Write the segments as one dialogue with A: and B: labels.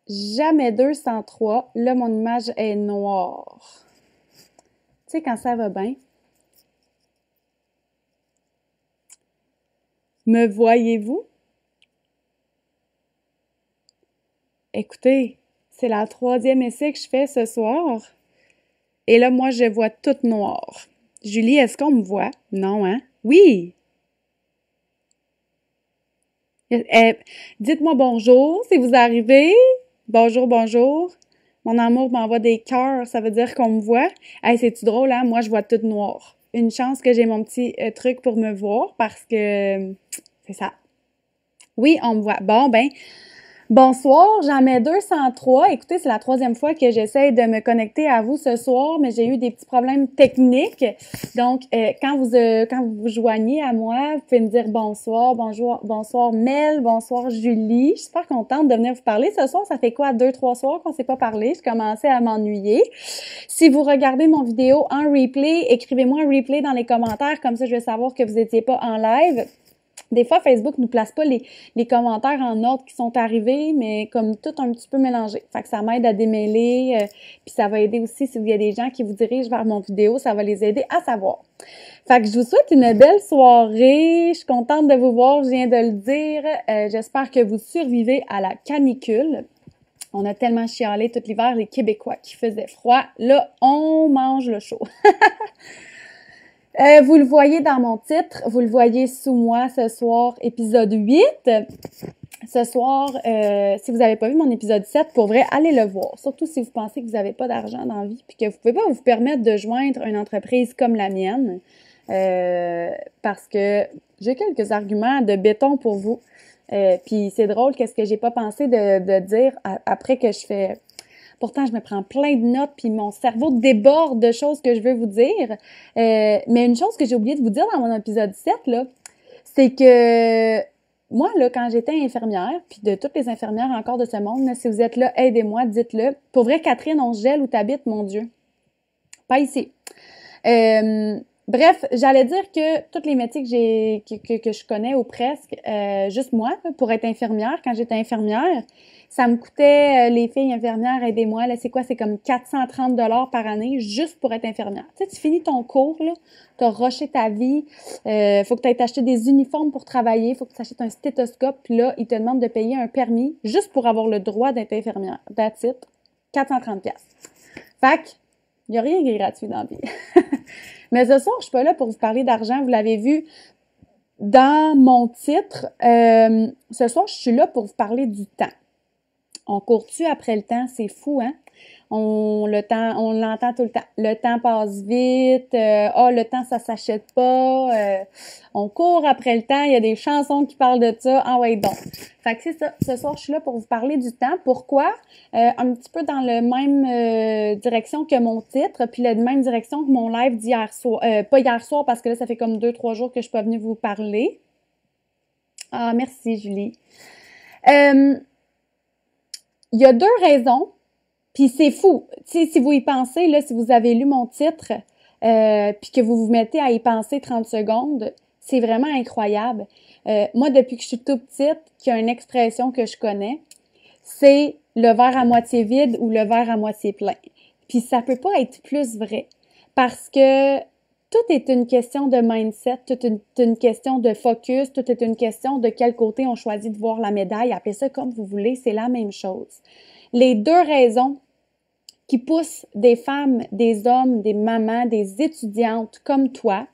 A: Jamais 203. Là, mon image est noire. Tu sais, quand ça va bien. Me voyez-vous? Écoutez, c'est la troisième essai que je fais ce soir. Et là, moi, je vois toute noire. Julie, est-ce qu'on me voit? Non, hein? Oui! Dites-moi bonjour si vous arrivez. Bonjour, bonjour. Mon amour m'envoie des cœurs, ça veut dire qu'on me voit. Hey, c'est-tu drôle, hein? Moi, je vois toute noire. Une chance que j'ai mon petit truc pour me voir parce que c'est ça. Oui, on me voit. Bon, ben, bonsoir, j'en mets 203. Écoutez, c'est la troisième fois que j'essaie de me connecter à vous ce soir, mais j'ai eu des petits problèmes techniques. Donc, quand vous vous joignez à moi, vous pouvez me dire bonsoir, bonjour, bonsoir Mel, bonsoir Julie. Je suis super contente de venir vous parler ce soir. Ça fait quoi, 2-3 soirs qu'on s'est pas parlé? Je commençais à m'ennuyer. Si vous regardez mon vidéo en replay, écrivez-moi un replay dans les commentaires, comme ça je vais savoir que vous n'étiez pas en live. Des fois, Facebook nous place pas les commentaires en ordre qui sont arrivés, mais comme tout un petit peu mélangé. Fait que ça m'aide à démêler, puis ça va aider aussi s'il y a des gens qui vous dirigent vers mon vidéo, ça va les aider à savoir. Fait que je vous souhaite une belle soirée. Je suis contente de vous voir, je viens de le dire. J'espère que vous survivez à la canicule. On a tellement chialé tout l'hiver, les Québécois, qui faisait froid. Là, on mange le chaud. Vous le voyez dans mon titre, vous le voyez sous moi ce soir, épisode 8. Ce soir, si vous n'avez pas vu mon épisode 7, pour vrai, allez le voir. Surtout si vous pensez que vous n'avez pas d'argent dans la vie puis que vous ne pouvez pas vous permettre de joindre une entreprise comme la mienne. Parce que j'ai quelques arguments de béton pour vous. Puis c'est drôle qu'est-ce que j'ai pas pensé de dire après que je fais... Pourtant, je me prends plein de notes, puis mon cerveau déborde de choses que je veux vous dire. Mais une chose que j'ai oublié de vous dire dans mon épisode 7, là, c'est que moi, là, quand j'étais infirmière, puis de toutes les infirmières encore de ce monde, là, si vous êtes là, aidez-moi, dites-le. Pour vrai, Catherine, on se gèle où t'habites, mon Dieu. Pas ici. Bref, j'allais dire que tous les métiers que je connais ou presque, juste moi, là, pour être infirmière, quand j'étais infirmière, ça me coûtait, les filles infirmières, aidez-moi, là, c'est quoi? C'est comme 430 $ par année juste pour être infirmière. Tu sais, tu finis ton cours, là, t'as rushé ta vie, faut que tu ailles t'acheter des uniformes pour travailler, faut que tu achètes un stéthoscope, puis là, ils te demandent de payer un permis juste pour avoir le droit d'être infirmière. That's it. 430$. Fait que, il n'y a rien qui est gratuit dans la vie. Mais ce soir, je suis pas là pour vous parler d'argent, vous l'avez vu dans mon titre. Ce soir, je suis là pour vous parler du temps. On court-tu après le temps? C'est fou, hein? On l'entend tout le temps. Le temps passe vite. Le temps, ça s'achète pas. On court après le temps. Il y a des chansons qui parlent de ça. Ah ouais, donc. Fait que c'est ça. Ce soir, je suis là pour vous parler du temps. Pourquoi? Un petit peu dans la même direction que mon titre, puis la même direction que mon live d'hier soir. Pas hier soir, parce que là, ça fait comme 2-3 jours que je suis pas venue vous parler. Ah, merci, Julie. Il y a 2 raisons, puis c'est fou. Tu sais, si vous y pensez, là, si vous avez lu mon titre, puis que vous vous mettez à y penser 30 secondes, c'est vraiment incroyable. Moi, depuis que je suis toute petite, qu'il y a une expression que je connais, c'est le verre à moitié vide ou le verre à moitié plein. Puis ça peut pas être plus vrai, parce que tout est une question de mindset, tout est une question de focus, tout est une question de quel côté on choisit de voir la médaille. Appelez ça comme vous voulez, c'est la même chose. Les 2 raisons qui poussent des femmes, des hommes, des mamans, des étudiantes comme toi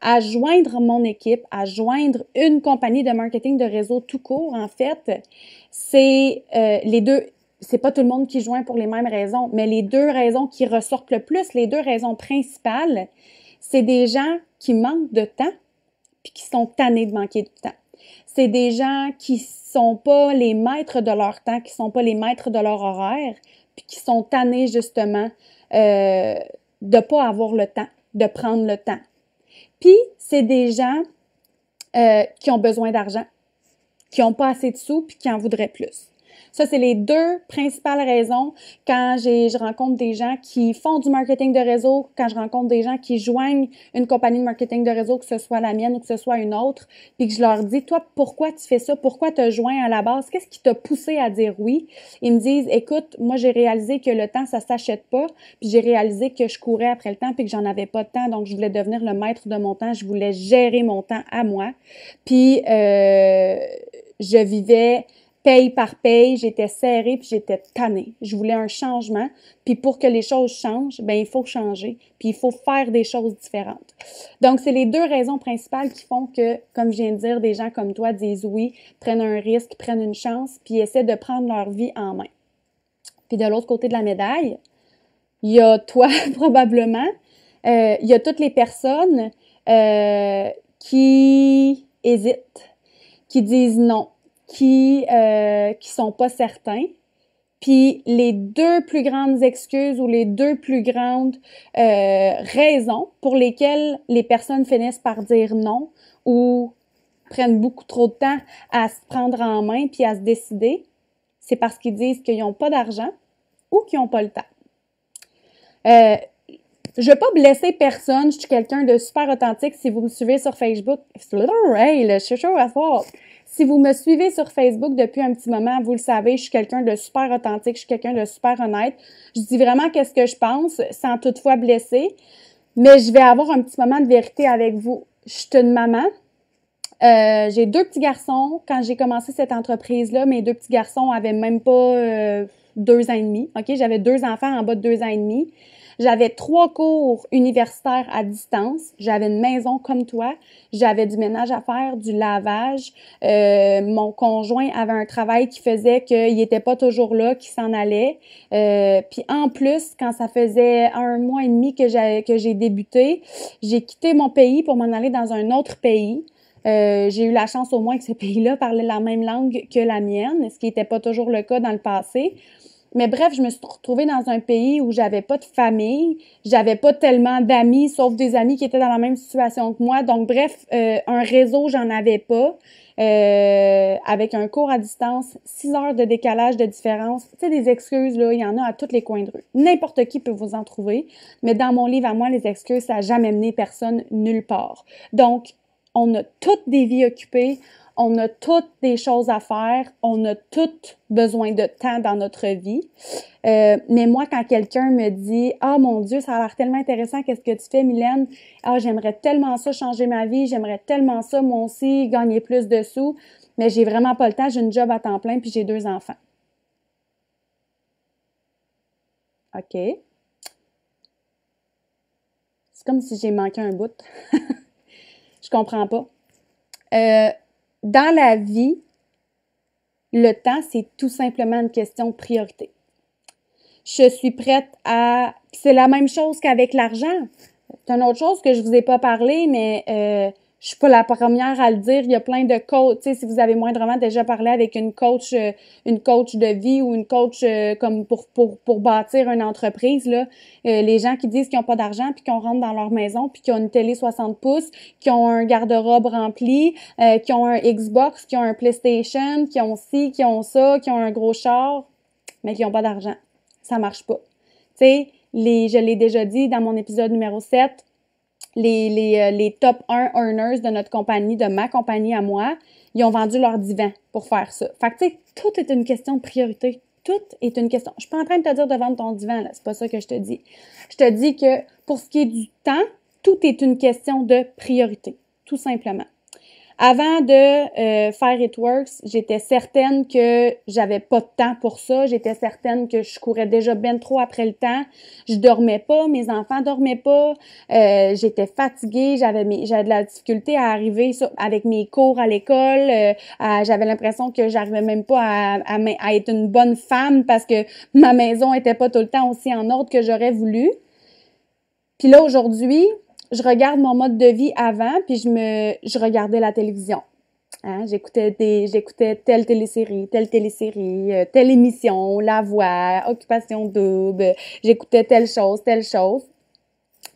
A: à joindre mon équipe, à joindre une compagnie de marketing de réseau tout court, en fait, c'est les 2... C'est pas tout le monde qui joint pour les mêmes raisons, mais les 2 raisons qui ressortent le plus, les 2 raisons principales, c'est des gens qui manquent de temps puis qui sont tannés de manquer de temps. C'est des gens qui sont pas les maîtres de leur temps, qui sont pas les maîtres de leur horaire, puis qui sont tannés justement de pas avoir le temps, de prendre le temps. Puis c'est des gens qui ont besoin d'argent, qui ont pas assez de sous puis qui en voudraient plus. Ça, c'est les deux principales raisons quand je rencontre des gens qui font du marketing de réseau, quand je rencontre des gens qui joignent une compagnie de marketing de réseau, que ce soit la mienne ou que ce soit une autre, puis que je leur dis, toi, pourquoi tu fais ça? Pourquoi te joins à la base? Qu'est-ce qui t'a poussé à dire oui? Ils me disent, écoute, moi, j'ai réalisé que le temps, ça s'achète pas, puis j'ai réalisé que je courais après le temps, puis que j'en avais pas de temps, donc je voulais devenir le maître de mon temps, je voulais gérer mon temps à moi, puis je vivais paye par paye, j'étais serrée puis j'étais tannée. Je voulais un changement, puis pour que les choses changent, ben il faut changer, puis il faut faire des choses différentes. Donc, c'est les deux raisons principales qui font que, comme je viens de dire, des gens comme toi disent oui, prennent un risque, prennent une chance, puis essaient de prendre leur vie en main. Puis de l'autre côté de la médaille, il y a toi probablement, il y a toutes les personnes qui hésitent, qui disent non, qui sont pas certains. Puis les deux plus grandes excuses ou les deux plus grandes raisons pour lesquelles les personnes finissent par dire non ou prennent beaucoup trop de temps à se prendre en main puis à se décider, c'est parce qu'ils disent qu'ils n'ont pas d'argent ou qu'ils n'ont pas le temps. Je veux pas blesser personne, je suis quelqu'un de super authentique. Si vous me suivez sur Facebook, hey, le chaud à fort. Si vous me suivez sur Facebook depuis un petit moment, vous le savez, je suis quelqu'un de super authentique, je suis quelqu'un de super honnête. Je dis vraiment qu'est-ce que je pense, sans toutefois blesser. Mais je vais avoir un petit moment de vérité avec vous. Je suis une maman. J'ai deux petits garçons. Quand j'ai commencé cette entreprise-là, mes deux petits garçons avaient même pas 2 ans et demi. OK? J'avais 2 enfants en bas de 2 ans et demi. J'avais 3 cours universitaires à distance. J'avais une maison comme toi. J'avais du ménage à faire, du lavage. Mon conjoint avait un travail qui faisait qu'il était pas toujours là, qu'il s'en allait. Puis en plus, quand ça faisait 1 mois et demi que j'ai débuté, j'ai quitté mon pays pour m'en aller dans un autre pays. J'ai eu la chance au moins que ce pays-là parlait la même langue que la mienne, ce qui n'était pas toujours le cas dans le passé. Mais bref, je me suis retrouvée dans un pays où j'avais pas de famille, j'avais pas tellement d'amis, sauf des amis qui étaient dans la même situation que moi. Donc bref, un réseau, j'en avais pas. Avec un cours à distance, 6 heures de décalage de différence. Tu sais, des excuses, là, il y en a à tous les coins de rue. N'importe qui peut vous en trouver. Mais dans mon livre à moi, les excuses, ça n'a jamais mené personne nulle part. Donc, on a toutes des vies occupées. On a toutes des choses à faire, on a toutes besoin de temps dans notre vie. Mais moi, quand quelqu'un me dit « Ah, mon Dieu, ça a l'air tellement intéressant, qu'est-ce que tu fais, Mylène? Ah, j'aimerais tellement ça changer ma vie, j'aimerais tellement ça, moi aussi, gagner plus de sous. » Mais j'ai vraiment pas le temps, j'ai une job à temps plein puis j'ai 2 enfants. OK. C'est comme si j'ai manqué un bout. Je comprends pas. Dans la vie, le temps, c'est tout simplement une question de priorité. Je suis prête à... C'est la même chose qu'avec l'argent. C'est une autre chose que je vous ai pas parlé, mais je suis pas la première à le dire. Il y a plein de coachs. Tu sais, si vous avez moindrement déjà parlé avec une coach de vie ou une coach comme pour bâtir une entreprise, là, les gens qui disent qu'ils ont pas d'argent puis qu'on rentre dans leur maison puis qu'ils ont une télé 60 pouces, qui ont un garde-robe rempli, qui ont un Xbox, qui ont un PlayStation, qui ont ci, qui ont ça, qui ont un gros char, mais qui ont pas d'argent. Ça marche pas. Tu sais, je l'ai déjà dit dans mon épisode numéro 7, les top 1 earners de notre compagnie, de ma compagnie à moi, ils ont vendu leur divan pour faire ça. Fait que, tu sais, tout est une question de priorité. Tout est une question. Je suis pas en train de te dire de vendre ton divan, là. C'est pas ça que je te dis. Je te dis que pour ce qui est du temps, tout est une question de priorité. Tout simplement. Avant de faire It Works, j'étais certaine que j'avais pas de temps pour ça. J'étais certaine que je courais déjà ben trop après le temps. Je dormais pas, mes enfants dormaient pas. J'étais fatiguée, j'avais de la difficulté à arriver avec mes cours à l'école. J'avais l'impression que j'arrivais même pas à être une bonne femme parce que ma maison était pas tout le temps aussi en ordre que j'aurais voulu. Puis là, aujourd'hui, je regarde mon mode de vie avant, puis je regardais la télévision. Hein? J'écoutais telle télésérie, telle émission, La Voix, Occupation double. J'écoutais telle chose.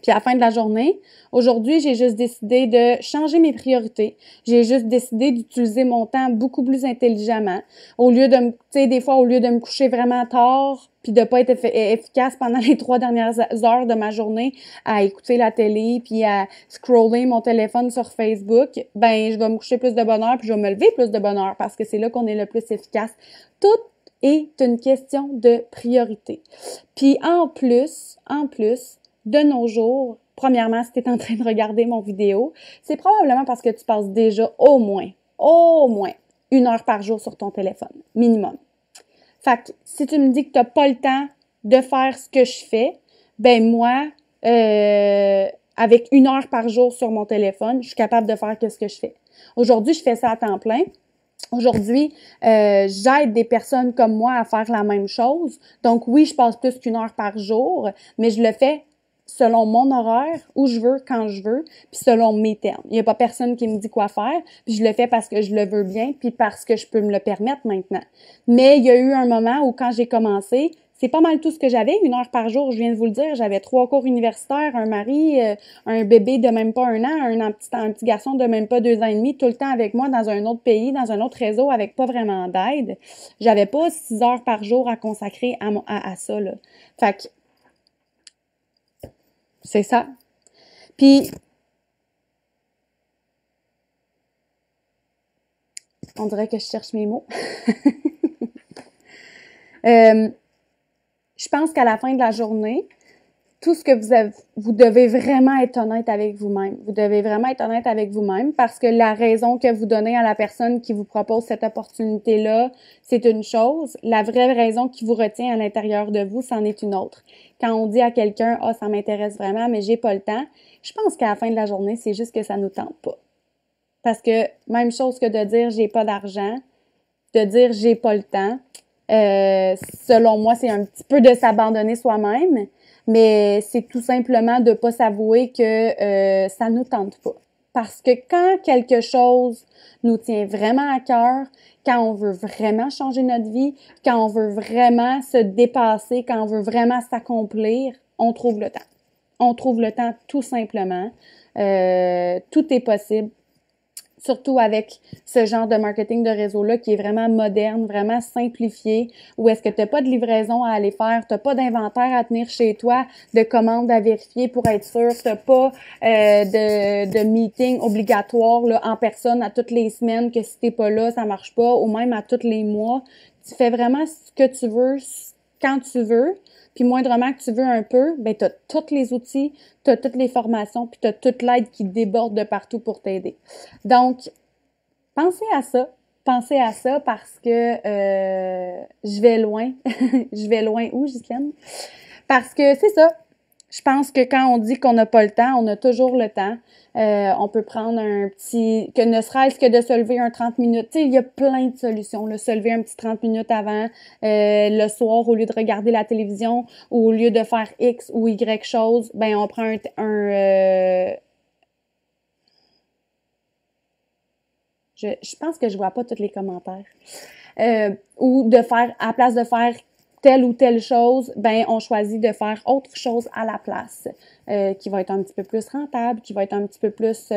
A: Puis à la fin de la journée, aujourd'hui, j'ai juste décidé de changer mes priorités. J'ai juste décidé d'utiliser mon temps beaucoup plus intelligemment. Au lieu de me, tu sais, des fois, au lieu de me coucher vraiment tard, puis de pas être efficace pendant les 3 dernières heures de ma journée à écouter la télé, puis à scroller mon téléphone sur Facebook, ben je vais me coucher plus de bonne heure, puis je vais me lever plus de bonne heure, parce que c'est là qu'on est le plus efficace. Tout est une question de priorité. Puis en plus, de nos jours, premièrement, si tu es en train de regarder mon vidéo, c'est probablement parce que tu passes déjà au moins 1 heure par jour sur ton téléphone, minimum. Fait que si tu me dis que tu n'as pas le temps de faire ce que je fais, ben moi, avec 1 heure par jour sur mon téléphone, je suis capable de faire ce que je fais. Aujourd'hui, je fais ça à temps plein. Aujourd'hui, j'aide des personnes comme moi à faire la même chose. Donc oui, je passe plus qu'1 heure par jour, mais je le fais selon mon horaire, où je veux, quand je veux, puis selon mes termes. Il n'y a pas personne qui me dit quoi faire, puis je le fais parce que je le veux bien, puis parce que je peux me le permettre maintenant. Mais il y a eu un moment où quand j'ai commencé, c'est pas mal tout ce que j'avais, 1 heure par jour, je viens de vous le dire, j'avais 3 cours universitaires, un mari, un bébé de même pas 1 an, un petit garçon de même pas 2 ans et demi, tout le temps avec moi dans un autre pays, dans un autre réseau, avec pas vraiment d'aide. J'avais pas 6 heures par jour à consacrer à ça, là. Fait que, c'est ça. Puis, on dirait que je cherche mes mots. Je pense qu'à la fin de la journée, tout ce que vous devez vraiment être honnête avec vous-même. Vous devez vraiment être honnête avec vous-même parce que la raison que vous donnez à la personne qui vous propose cette opportunité-là, c'est une chose. La vraie raison qui vous retient à l'intérieur de vous, c'en est une autre. Quand on dit à quelqu'un, ah, ça m'intéresse vraiment, mais j'ai pas le temps, je pense qu'à la fin de la journée, c'est juste que ça nous tente pas. Parce que même chose que de dire j'ai pas d'argent, de dire j'ai pas le temps, selon moi, c'est un petit peu de s'abandonner soi-même, mais c'est tout simplement de pas s'avouer que ça nous tente pas. Parce que quand quelque chose nous tient vraiment à cœur, quand on veut vraiment changer notre vie, quand on veut vraiment se dépasser, quand on veut vraiment s'accomplir, on trouve le temps. On trouve le temps tout simplement. Tout est possible. Surtout avec ce genre de marketing de réseau-là qui est vraiment moderne, vraiment simplifié, où est-ce que tu n'as pas de livraison à aller faire, tu n'as pas d'inventaire à tenir chez toi, de commandes à vérifier pour être sûr, tu n'as pas de meeting obligatoire là, en personne à toutes les semaines, que si tu n'es pas là, ça marche pas, ou même à tous les mois. Tu fais vraiment ce que tu veux, quand tu veux, puis moindrement que tu veux un peu, ben tu as tous les outils, tu as toutes les formations, puis tu as toute l'aide qui déborde de partout pour t'aider. Donc, pensez à ça. Pensez à ça parce que je vais loin. Je vais loin où, Ghislaine? Parce que c'est ça. Je pense que quand on dit qu'on n'a pas le temps, on a toujours le temps. On peut prendre un petit, que ne serait-ce que de se lever un 30 minutes. Tu sais, il y a plein de solutions. Là. Se lever un petit 30 minutes avant, le soir, au lieu de regarder la télévision, ou au lieu de faire X ou Y chose, ben on prend je pense que je vois pas tous les commentaires. Ou de faire, à la place de faire telle ou telle chose, ben on choisit de faire autre chose à la place, qui va être un petit peu plus rentable, qui va être un petit peu plus qui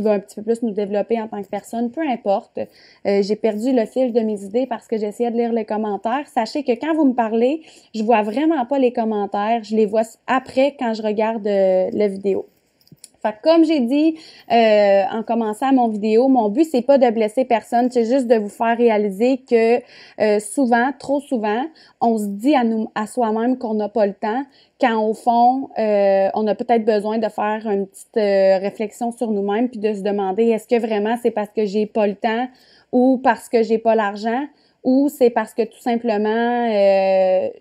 A: va un petit peu plus nous développer en tant que personne, peu importe. J'ai perdu le fil de mes idées parce que j'essayais de lire les commentaires. Sachez que quand vous me parlez, je vois vraiment pas les commentaires, je les vois après quand je regarde la vidéo. Fait que comme j'ai dit en commençant mon vidéo, mon but c'est pas de blesser personne, c'est juste de vous faire réaliser que souvent, trop souvent, on se dit à soi-même qu'on n'a pas le temps, quand au fond, on a peut-être besoin de faire une petite réflexion sur nous-mêmes puis de se demander est-ce que vraiment c'est parce que j'ai pas le temps ou parce que j'ai pas l'argent ou c'est parce que tout simplement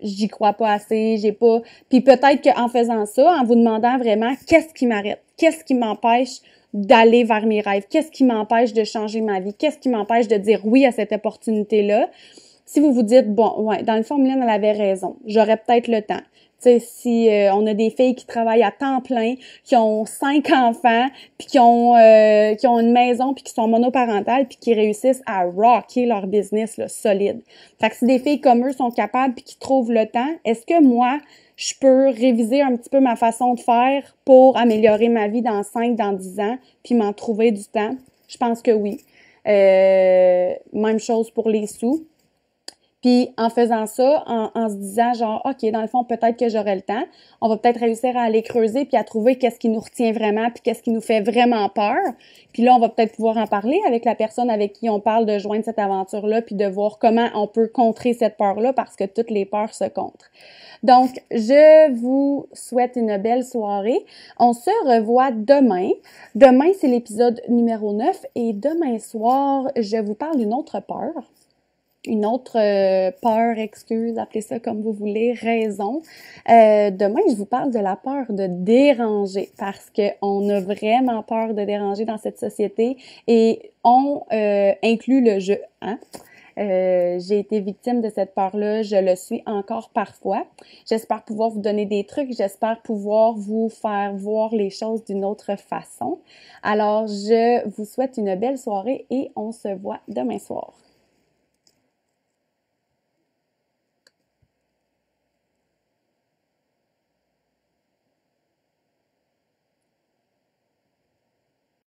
A: j'y crois pas assez, j'ai pas. Puis peut-être qu'en faisant ça, en vous demandant vraiment qu'est-ce qui m'arrête, qu'est-ce qui m'empêche d'aller vers mes rêves, qu'est-ce qui m'empêche de changer ma vie, qu'est-ce qui m'empêche de dire oui à cette opportunité-là. Si vous vous dites bon, ouais, dans le fond, Mylène, elle avait raison, j'aurais peut-être le temps. Tu sais, si on a des filles qui travaillent à temps plein, qui ont 5 enfants, puis qui ont une maison, puis qui sont monoparentales, puis qui réussissent à rocker leur business là, solide. Fait que si des filles comme eux sont capables puis qui trouvent le temps, est-ce que moi, je peux réviser un petit peu ma façon de faire pour améliorer ma vie dans 5, dans 10 ans, puis m'en trouver du temps? Je pense que oui. Même chose pour les sous. Puis en faisant ça, en se disant genre, OK, dans le fond, peut-être que j'aurai le temps, on va peut-être réussir à aller creuser puis à trouver qu'est-ce qui nous retient vraiment puis qu'est-ce qui nous fait vraiment peur. Puis là, on va peut-être pouvoir en parler avec la personne avec qui on parle de joindre cette aventure-là puis de voir comment on peut contrer cette peur-là parce que toutes les peurs se contrent. Donc, je vous souhaite une belle soirée. On se revoit demain. Demain, c'est l'épisode numéro 9 et demain soir, je vous parle d'une autre peur. Une autre peur, excuse, appelez ça comme vous voulez, raison. Demain, je vous parle de la peur de déranger parce qu'on a vraiment peur de déranger dans cette société et on inclut le jeu, hein? J'ai été victime de cette peur-là, je le suis encore parfois. J'espère pouvoir vous donner des trucs, j'espère pouvoir vous faire voir les choses d'une autre façon. Alors, je vous souhaite une belle soirée et on se voit demain soir.